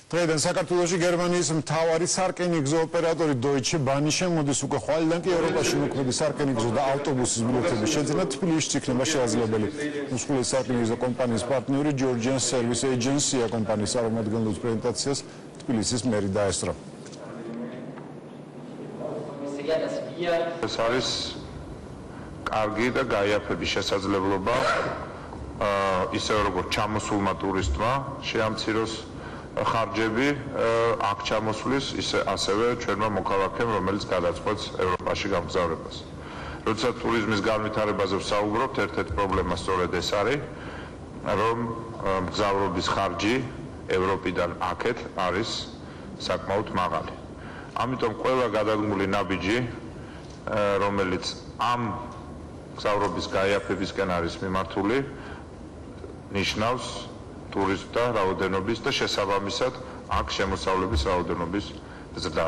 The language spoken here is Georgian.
დღეიდან საქართველოში გერმანიის მთავარი სარკინიგზო ოპერატორი Deutsche Bahn შემოდის უკვე ხვალიდან კი ევროპაში მოქმედი სარკინიგზო და ავტობუსის ბილეთების შეძენა თბილისში იქნება შესაძლებელი. უმსხვილესი სარკინიგზო კომპანიის პარტნიორი Georgian Service Agency კომპანიის წარმომადგენლობის პრეზენტაციას თბილისის მერი დაესწრო. ეს არის კარგი და გაიაფების შესაძლებლობა ისევ როგორც ჩამოსულმა ტურისტმა შეამციროს ხარჯები აქ ჩამოსვლის, ასევე ჩვენმა მოქალაქემ, რომელიც გადაწყვეტს ევროპაში გამგზავრებას. როცა ტურიზმის განვითარებაზე ვსაუბრობთ, ერთ-ერთი პრობლემა სწორედ ეს არის, რომ მგზავრობის ხარჯი ევროპიდან აქეთ არის საკმაოდ მაღალი. ამიტომ ყველა გადადგმული ნაბიჯი, რომელიც ამ მგზავრობის გაიაფებისკენ არის მიმართული, ნიშნავს ტურისტთა რაოდენობის და შესაბამისად აქ შემოსავლების რაოდენობის ზრდას.